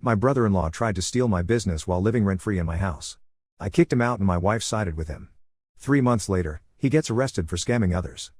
My brother-in-law tried to steal my business while living rent-free in my house. I kicked him out and my wife sided with him. 3 months later, he gets arrested for scamming others.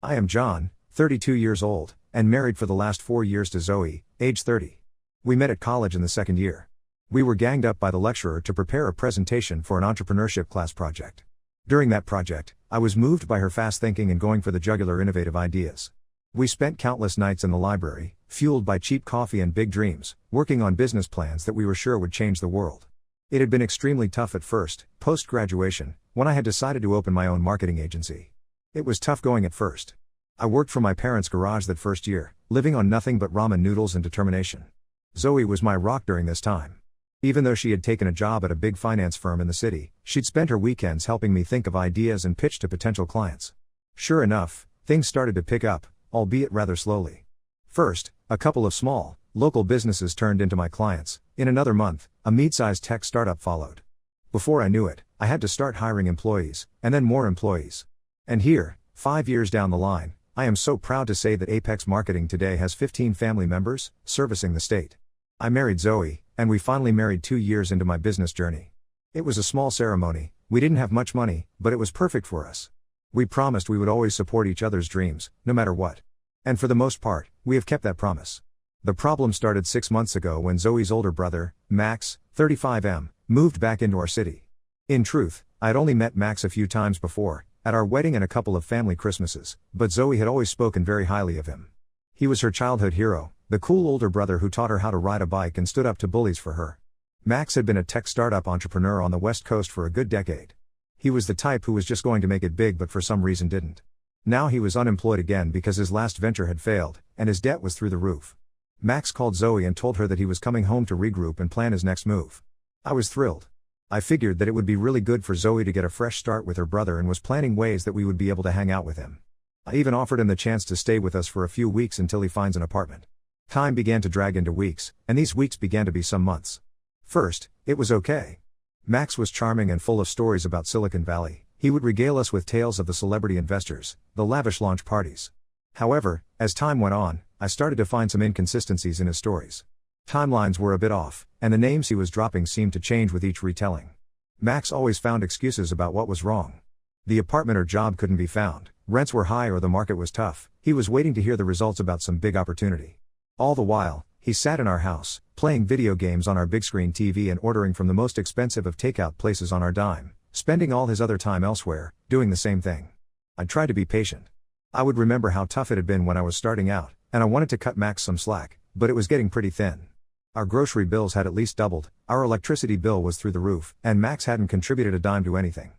I am John, 32 years old, and married for the last 4 years to Zoe, age 30. We met at college in the second year. We were ganged up by the lecturer to prepare a presentation for an entrepreneurship class project. During that project, I was moved by her fast thinking and going for the jugular innovative ideas. We spent countless nights in the library, fueled by cheap coffee and big dreams, working on business plans that we were sure would change the world. It had been extremely tough at first, post-graduation, when I had decided to open my own marketing agency. It was tough going at first. I worked from my parents' garage that first year, living on nothing but ramen noodles and determination. Zoe was my rock during this time. Even though she had taken a job at a big finance firm in the city, she'd spent her weekends helping me think of ideas and pitch to potential clients. Sure enough, things started to pick up, albeit rather slowly. First, a couple of small, local businesses turned into my clients. In another month, a mid-sized tech startup followed. Before I knew it, I had to start hiring employees, and then more employees. And here, 5 years down the line, I am so proud to say that Apex Marketing today has 15 family members, servicing the state. I married Zoe, and we finally married 2 years into my business journey. It was a small ceremony, we didn't have much money, but it was perfect for us. We promised we would always support each other's dreams, no matter what. And for the most part, we have kept that promise. The problem started 6 months ago when Zoe's older brother, Max, 35M, moved back into our city. In truth, I had only met Max a few times before, at our wedding and a couple of family Christmases, but Zoe had always spoken very highly of him. He was her childhood hero, the cool older brother who taught her how to ride a bike and stood up to bullies for her. Max had been a tech startup entrepreneur on the West Coast for a good decade. He was the type who was just going to make it big but for some reason didn't. Now he was unemployed again because his last venture had failed, and his debt was through the roof. Max called Zoe and told her that he was coming home to regroup and plan his next move. I was thrilled. I figured that it would be really good for Zoe to get a fresh start with her brother and was planning ways that we would be able to hang out with him. I even offered him the chance to stay with us for a few weeks until he finds an apartment. Time began to drag into weeks, and these weeks began to be some months. First, it was okay. Max was charming and full of stories about Silicon Valley. He would regale us with tales of the celebrity investors, the lavish launch parties. However, as time went on, I started to find some inconsistencies in his stories. Timelines were a bit off, and the names he was dropping seemed to change with each retelling. Max always found excuses about what was wrong. The apartment or job couldn't be found, rents were high or the market was tough. He was waiting to hear the results about some big opportunity. All the while, he sat in our house, playing video games on our big screen TV and ordering from the most expensive of takeout places on our dime, spending all his other time elsewhere, doing the same thing. I tried to be patient. I would remember how tough it had been when I was starting out, and I wanted to cut Max some slack, but it was getting pretty thin. Our grocery bills had at least doubled, our electricity bill was through the roof, and Max hadn't contributed a dime to anything.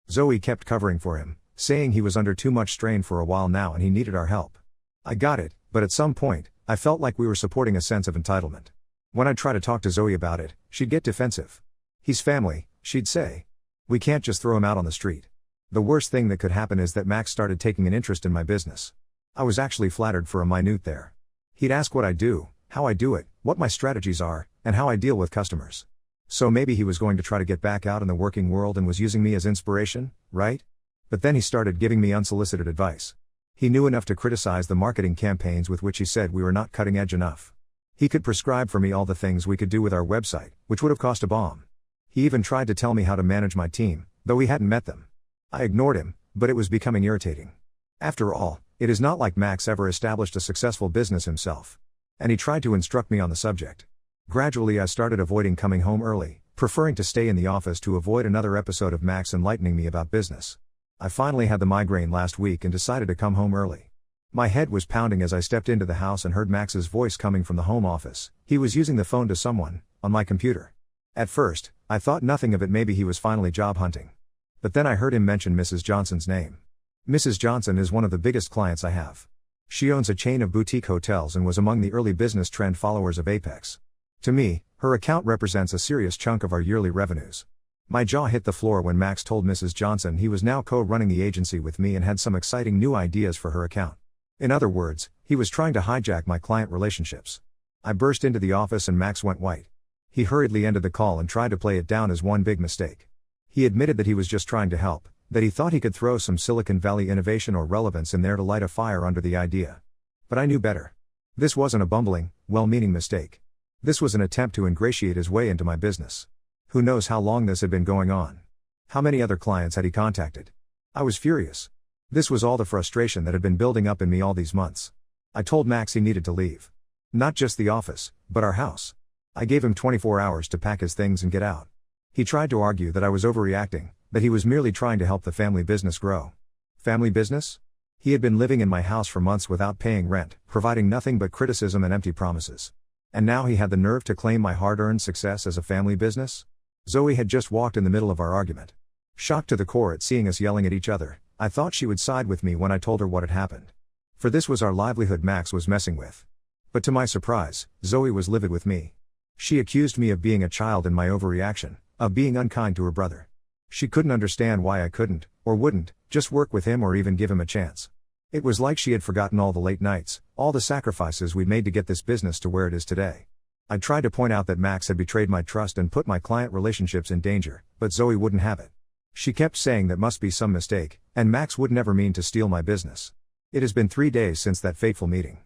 Zoe kept covering for him, saying he was under too much strain for a while now and he needed our help. I got it, but at some point, I felt like we were supporting a sense of entitlement. When I'd try to talk to Zoe about it, she'd get defensive. He's family, she'd say. We can't just throw him out on the street. The worst thing that could happen is that Max started taking an interest in my business. I was actually flattered for a minute there. He'd ask what I do, how I do it, what my strategies are, and how I deal with customers. So maybe he was going to try to get back out in the working world and was using me as inspiration, right? But then he started giving me unsolicited advice. He knew enough to criticize the marketing campaigns with which he said we were not cutting edge enough. He could prescribe for me all the things we could do with our website, which would have cost a bomb. He even tried to tell me how to manage my team, though he hadn't met them. I ignored him, but it was becoming irritating. After all, it is not like Max ever established a successful business himself. And he tried to instruct me on the subject. Gradually I started avoiding coming home early, preferring to stay in the office to avoid another episode of Max enlightening me about business. I finally had the migraine last week and decided to come home early. My head was pounding as I stepped into the house and heard Max's voice coming from the home office. He was using the phone to someone, on my computer. At first, I thought nothing of it, maybe he was finally job hunting. But then I heard him mention Mrs. Johnson's name. Mrs. Johnson is one of the biggest clients I have. She owns a chain of boutique hotels and was among the early business trend followers of Apex. To me, her account represents a serious chunk of our yearly revenues. My jaw hit the floor when Max told Mrs. Johnson he was now co-running the agency with me and had some exciting new ideas for her account. In other words, he was trying to hijack my client relationships. I burst into the office and Max went white. He hurriedly ended the call and tried to play it down as one big mistake. He admitted that he was just trying to help, that he thought he could throw some Silicon Valley innovation or relevance in there to light a fire under the idea. But I knew better. This wasn't a bumbling, well-meaning mistake. This was an attempt to ingratiate his way into my business. Who knows how long this had been going on? How many other clients had he contacted? I was furious. This was all the frustration that had been building up in me all these months. I told Max he needed to leave. Not just the office, but our house. I gave him 24 hours to pack his things and get out. He tried to argue that I was overreacting, that he was merely trying to help the family business grow. Family business? He had been living in my house for months without paying rent, providing nothing but criticism and empty promises. And now he had the nerve to claim my hard-earned success as a family business? Zoe had just walked in the middle of our argument. Shocked to the core at seeing us yelling at each other, I thought she would side with me when I told her what had happened. For this was our livelihood Max was messing with. But to my surprise, Zoe was livid with me. She accused me of being a child in my overreaction, of being unkind to her brother. She couldn't understand why I couldn't, or wouldn't, just work with him or even give him a chance. It was like she had forgotten all the late nights, all the sacrifices we'd made to get this business to where it is today. I tried to point out that Max had betrayed my trust and put my client relationships in danger, but Zoe wouldn't have it. She kept saying that must be some mistake, and Max would never mean to steal my business. It has been 3 days since that fateful meeting.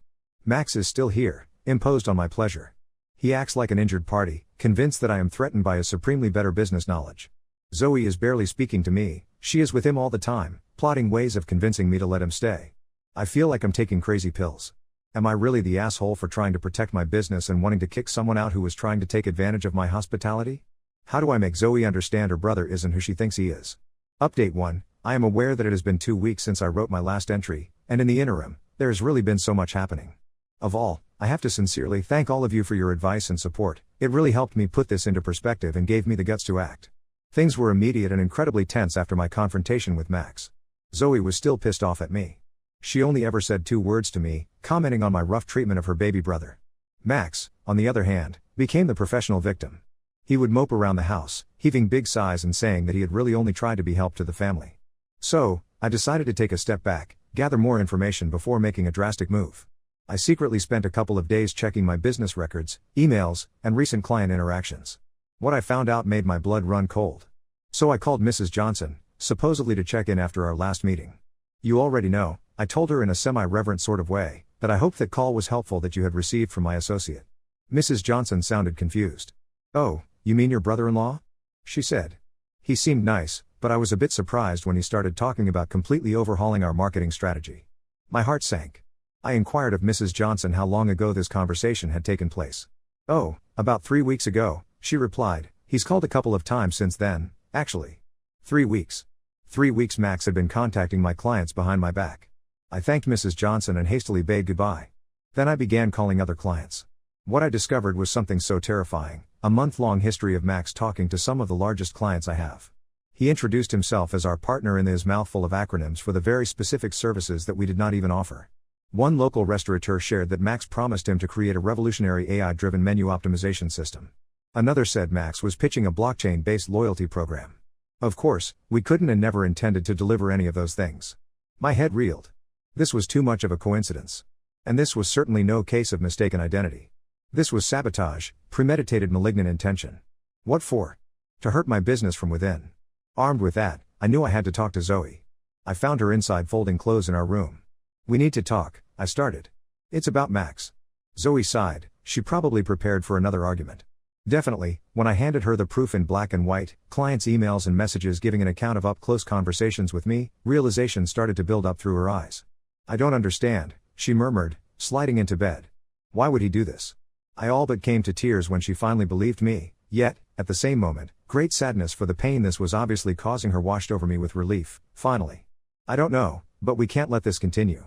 Max is still here, imposed on my pleasure. He acts like an injured party, convinced that I am threatened by his supremely better business knowledge. Zoe is barely speaking to me, she is with him all the time, plotting ways of convincing me to let him stay. I feel like I'm taking crazy pills. Am I really the asshole for trying to protect my business and wanting to kick someone out who was trying to take advantage of my hospitality? How do I make Zoe understand her brother isn't who she thinks he is? Update 1. I am aware that it has been 2 weeks since I wrote my last entry, and in the interim, there has really been so much happening. Of all, I have to sincerely thank all of you for your advice and support. It really helped me put this into perspective and gave me the guts to act. Things were immediate and incredibly tense after my confrontation with Max. Zoe was still pissed off at me. She only ever said 2 words to me, commenting on my rough treatment of her baby brother. Max, on the other hand, became the professional victim. He would mope around the house, heaving big sighs and saying that he had really only tried to be help to the family. So, I decided to take a step back, gather more information before making a drastic move. I secretly spent a couple of days checking my business records, emails, and recent client interactions. What I found out made my blood run cold. So I called Mrs. Johnson, supposedly to check in after our last meeting. You already know, I told her in a semi-reverent sort of way, that I hoped that call was helpful that you had received from my associate. Mrs. Johnson sounded confused. Oh, you mean your brother-in-law? She said. He seemed nice, but I was a bit surprised when he started talking about completely overhauling our marketing strategy. My heart sank. I inquired of Mrs. Johnson how long ago this conversation had taken place. Oh, about 3 weeks ago, she replied. He's called a couple of times since then, actually. 3 weeks. 3 weeks Max had been contacting my clients behind my back. I thanked Mrs. Johnson and hastily bade goodbye. Then I began calling other clients. What I discovered was something so terrifying, a month-long history of Max talking to some of the largest clients I have. He introduced himself as our partner in his mouthful of acronyms for the very specific services that we did not even offer. One local restaurateur shared that Max promised him to create a revolutionary AI-driven menu optimization system. Another said Max was pitching a blockchain-based loyalty program. Of course, we couldn't and never intended to deliver any of those things. My head reeled. This was too much of a coincidence. And this was certainly no case of mistaken identity. This was sabotage, premeditated malignant intention. What for? To hurt my business from within. Armed with that, I knew I had to talk to Zoe. I found her inside folding clothes in our room. We need to talk, I started. It's about Max. Zoe sighed, she probably prepared for another argument. Definitely, when I handed her the proof in black and white, clients' emails and messages giving an account of up-close conversations with me, realization started to build up through her eyes. I don't understand, she murmured, sliding into bed. Why would he do this? I all but came to tears when she finally believed me, yet, at the same moment, great sadness for the pain this was obviously causing her washed over me with relief. Finally. I don't know, but we can't let this continue.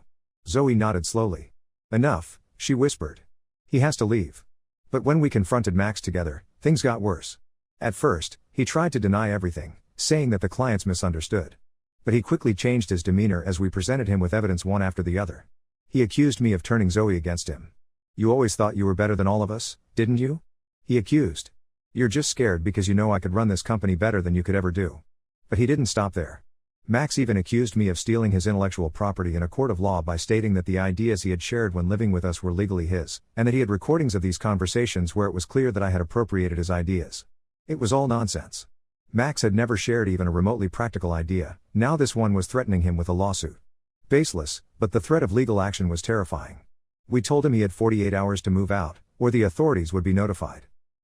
Zoe nodded slowly. Enough, she whispered. He has to leave. But when we confronted Max together, things got worse. At first, he tried to deny everything, saying that the clients misunderstood. But he quickly changed his demeanor as we presented him with evidence one after the other. He accused me of turning Zoe against him. You always thought you were better than all of us, didn't you? He accused. You're just scared because you know I could run this company better than you could ever do. But he didn't stop there. Max even accused me of stealing his intellectual property in a court of law by stating that the ideas he had shared when living with us were legally his, and that he had recordings of these conversations where it was clear that I had appropriated his ideas. It was all nonsense. Max had never shared even a remotely practical idea, now this one was threatening him with a lawsuit. Baseless, but the threat of legal action was terrifying. We told him he had 48 hours to move out, or the authorities would be notified.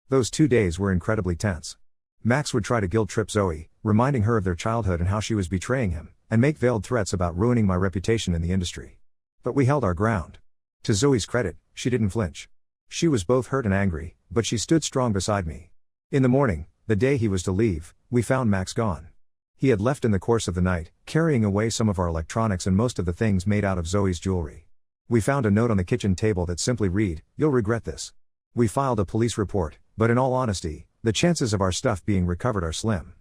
Those 2 days were incredibly tense. Max would try to guilt trip Zoe, reminding her of their childhood and how she was betraying him, and make veiled threats about ruining my reputation in the industry. But we held our ground. To Zoe's credit, she didn't flinch. She was both hurt and angry, but she stood strong beside me. In the morning, the day he was to leave, we found Max gone. He had left in the course of the night, carrying away some of our electronics and most of the things made out of Zoe's jewelry. We found a note on the kitchen table that simply read, "You'll regret this." We filed a police report, but in all honesty, the chances of our stuff being recovered are slim.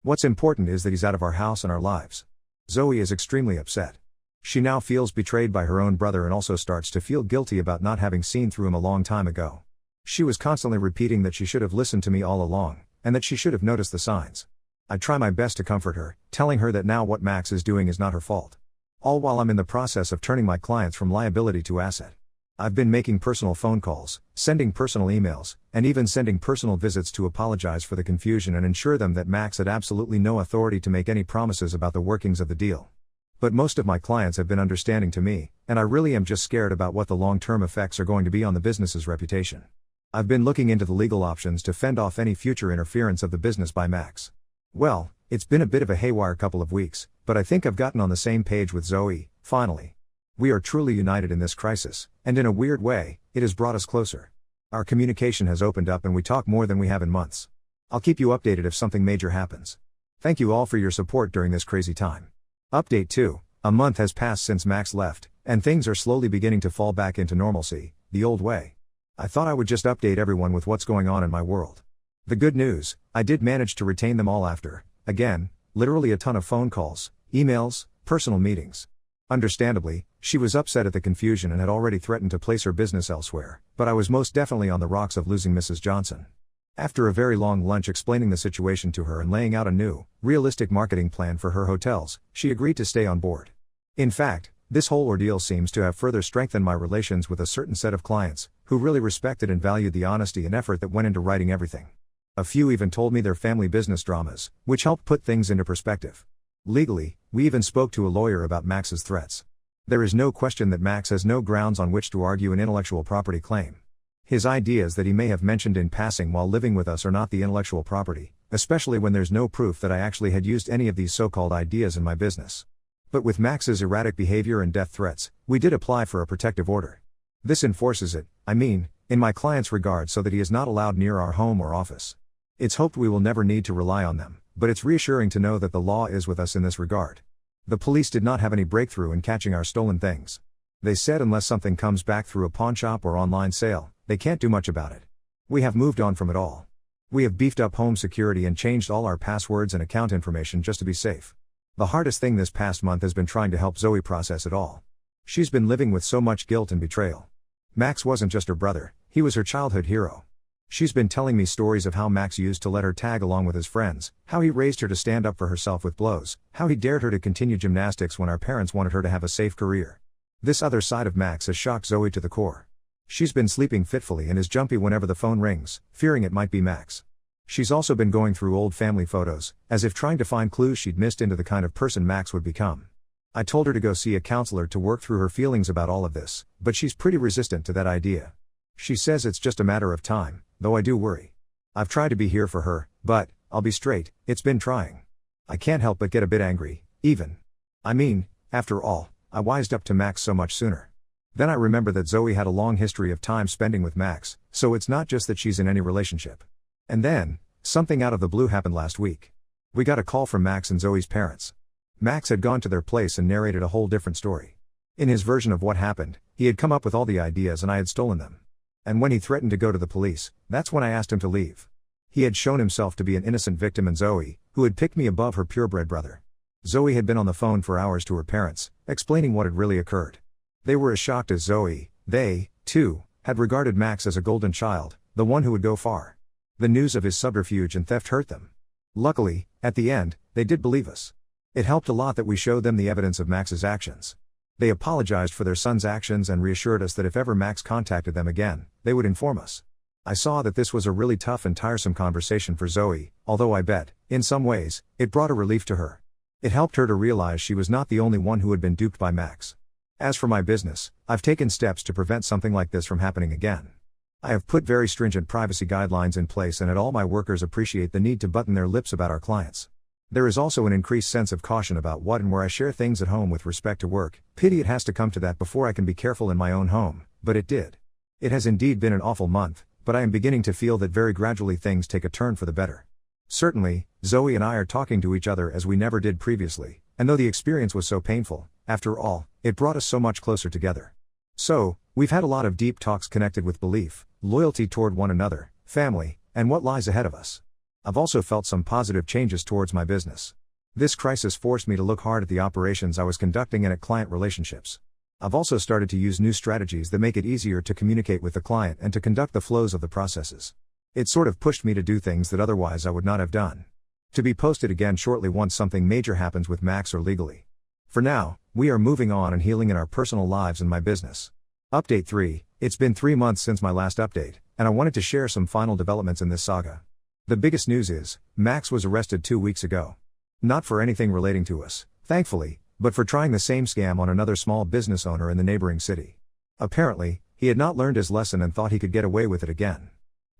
What's important is that he's out of our house and our lives. Zoe is extremely upset. She now feels betrayed by her own brother and also starts to feel guilty about not having seen through him a long time ago. She was constantly repeating that she should have listened to me all along, and that she should have noticed the signs. I try my best to comfort her, telling her that now what Max is doing is not her fault. All while I'm in the process of turning my clients from liability to asset. I've been making personal phone calls, sending personal emails, and even sending personal visits to apologize for the confusion and ensure them that Max had absolutely no authority to make any promises about the workings of the deal. But most of my clients have been understanding to me, and I really am just scared about what the long-term effects are going to be on the business's reputation. I've been looking into the legal options to fend off any future interference of the business by Max. Well, it's been a bit of a haywire couple of weeks, but I think I've gotten on the same page with Zoe, finally. We are truly united in this crisis, and in a weird way, it has brought us closer. Our communication has opened up and we talk more than we have in months. I'll keep you updated if something major happens. Thank you all for your support during this crazy time. Update 2. A month has passed since Max left, and things are slowly beginning to fall back into normalcy, the old way. I thought I would just update everyone with what's going on in my world. The good news, I did manage to retain them all after, again, literally a ton of phone calls, emails, personal meetings. Understandably, she was upset at the confusion and had already threatened to place her business elsewhere, but I was most definitely on the rocks of losing Mrs. Johnson. After a very long lunch explaining the situation to her and laying out a new, realistic marketing plan for her hotels, she agreed to stay on board. In fact, this whole ordeal seems to have further strengthened my relations with a certain set of clients, who really respected and valued the honesty and effort that went into writing everything. A few even told me their family business dramas, which helped put things into perspective. Legally, we even spoke to a lawyer about Max's threats. There is no question that Max has no grounds on which to argue an intellectual property claim. His ideas that he may have mentioned in passing while living with us are not the intellectual property, especially when there's no proof that I actually had used any of these so-called ideas in my business. But with Max's erratic behavior and death threats, we did apply for a protective order. This enforces it, in my client's regard, so that he is not allowed near our home or office. It's hoped we will never need to rely on them, but it's reassuring to know that the law is with us in this regard. The police did not have any breakthrough in catching our stolen things. They said unless something comes back through a pawn shop or online sale, they can't do much about it. We have moved on from it all. We have beefed up home security and changed all our passwords and account information just to be safe. The hardest thing this past month has been trying to help Zoe process it all. She's been living with so much guilt and betrayal. Max wasn't just her brother, he was her childhood hero. She's been telling me stories of how Max used to let her tag along with his friends, how he raised her to stand up for herself with blows, how he dared her to continue gymnastics when our parents wanted her to have a safe career. This other side of Max has shocked Zoe to the core. She's been sleeping fitfully and is jumpy whenever the phone rings, fearing it might be Max. She's also been going through old family photos, as if trying to find clues she'd missed into the kind of person Max would become. I told her to go see a counselor to work through her feelings about all of this, but she's pretty resistant to that idea. She says it's just a matter of time, though I do worry. I've tried to be here for her, but, I'll be straight, it's been trying. I can't help but get a bit angry, even. After all, I wised up to Max so much sooner. Then I remember that Zoe had a long history of time spending with Max, so it's not just that she's in any relationship. And then, something out of the blue happened last week. We got a call from Max and Zoe's parents. Max had gone to their place and narrated a whole different story. In his version of what happened, he had come up with all the ideas and I had stolen them. And when he threatened to go to the police, that's when I asked him to leave. He had shown himself to be an innocent victim and Zoe, who had picked me above her purebred brother. Zoe had been on the phone for hours to her parents, explaining what had really occurred. They were as shocked as Zoe. They, too, had regarded Max as a golden child, the one who would go far. The news of his subterfuge and theft hurt them. Luckily, at the end, they did believe us. It helped a lot that we showed them the evidence of Max's actions. They apologized for their son's actions and reassured us that if ever Max contacted them again, they would inform us. I saw that this was a really tough and tiresome conversation for Zoe, although I bet, in some ways, it brought a relief to her. It helped her to realize she was not the only one who had been duped by Max. As for my business, I've taken steps to prevent something like this from happening again. I have put very stringent privacy guidelines in place, and all my workers appreciate the need to button their lips about our clients. There is also an increased sense of caution about what and where I share things at home with respect to work. Pity it has to come to that before I can be careful in my own home, but it did. It has indeed been an awful month, but I am beginning to feel that very gradually things take a turn for the better. Certainly, Zoe and I are talking to each other as we never did previously, and though the experience was so painful, after all, it brought us so much closer together. So, we've had a lot of deep talks connected with belief, loyalty toward one another, family, and what lies ahead of us. I've also felt some positive changes towards my business. This crisis forced me to look hard at the operations I was conducting and at client relationships. I've also started to use new strategies that make it easier to communicate with the client and to conduct the flows of the processes. It sort of pushed me to do things that otherwise I would not have done. To be posted again shortly once something major happens with Max or legally. For now, we are moving on and healing in our personal lives and my business. Update 3, it's been 3 months since my last update, and I wanted to share some final developments in this saga. The biggest news is, Max was arrested 2 weeks ago. Not for anything relating to us, thankfully, but for trying the same scam on another small business owner in the neighboring city. Apparently, he had not learned his lesson and thought he could get away with it again.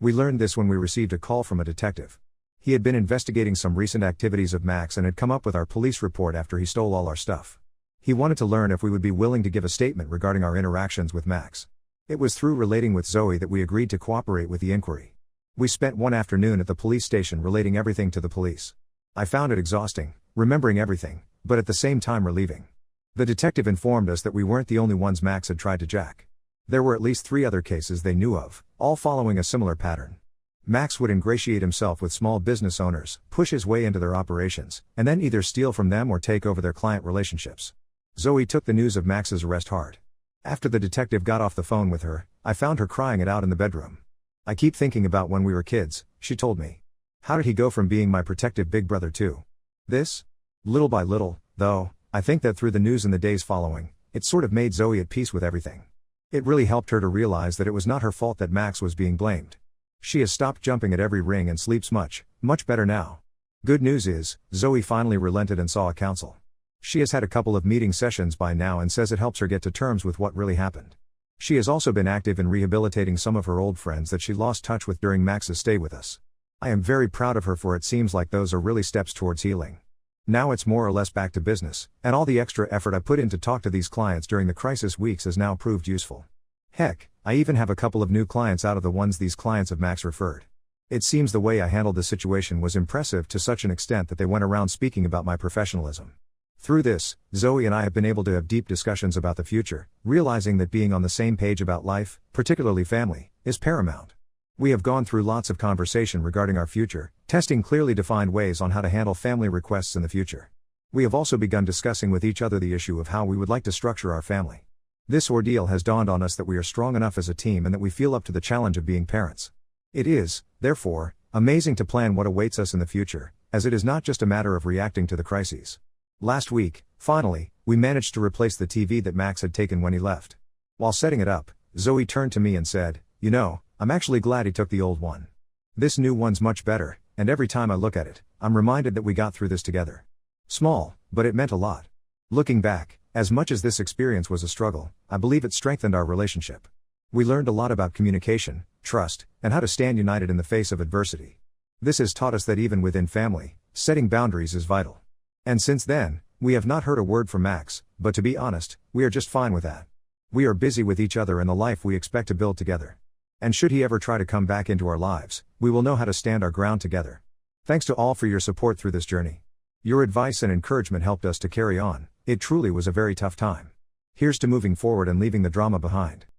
We learned this when we received a call from a detective. He had been investigating some recent activities of Max and had come up with our police report after he stole all our stuff. He wanted to learn if we would be willing to give a statement regarding our interactions with Max. It was through relating with Zoe that we agreed to cooperate with the inquiry. We spent one afternoon at the police station relating everything to the police. I found it exhausting, remembering everything, but at the same time relieving. The detective informed us that we weren't the only ones Max had tried to jack. There were at least 3 other cases they knew of, all following a similar pattern. Max would ingratiate himself with small business owners, push his way into their operations, and then either steal from them or take over their client relationships. Zoe took the news of Max's arrest hard. After the detective got off the phone with her, I found her crying it out in the bedroom. I keep thinking about when we were kids, she told me. How did he go from being my protective big brother to this? Little by little, though, I think that through the news in the days following, it sort of made Zoe at peace with everything. It really helped her to realize that it was not her fault that Max was being blamed. She has stopped jumping at every ring and sleeps much better now. Good news is, Zoe finally relented and saw a counsel. She has had a couple of meeting sessions by now and says it helps her get to terms with what really happened. She has also been active in rehabilitating some of her old friends that she lost touch with during Max's stay with us. I am very proud of her, for it seems like those are really steps towards healing. Now it's more or less back to business, and all the extra effort I put in to talk to these clients during the crisis weeks has now proved useful. Heck, I even have a couple of new clients out of the ones these clients of Max referred. It seems the way I handled the situation was impressive to such an extent that they went around speaking about my professionalism. Through this, Zoe and I have been able to have deep discussions about the future, realizing that being on the same page about life, particularly family, is paramount. We have gone through lots of conversation regarding our future, testing clearly defined ways on how to handle family requests in the future. We have also begun discussing with each other the issue of how we would like to structure our family. This ordeal has dawned on us that we are strong enough as a team and that we feel up to the challenge of being parents. It is, therefore, amazing to plan what awaits us in the future, as it is not just a matter of reacting to the crises. Last week, finally, we managed to replace the TV that Max had taken when he left. While setting it up, Zoe turned to me and said, "You know, I'm actually glad he took the old one. This new one's much better, and every time I look at it, I'm reminded that we got through this together." Small, but it meant a lot. Looking back, as much as this experience was a struggle, I believe it strengthened our relationship. We learned a lot about communication, trust, and how to stand united in the face of adversity. This has taught us that even within family, setting boundaries is vital. And since then, we have not heard a word from Max, but to be honest, we are just fine with that. We are busy with each other and the life we expect to build together. And should he ever try to come back into our lives, we will know how to stand our ground together. Thanks to all for your support through this journey. Your advice and encouragement helped us to carry on. It truly was a very tough time. Here's to moving forward and leaving the drama behind.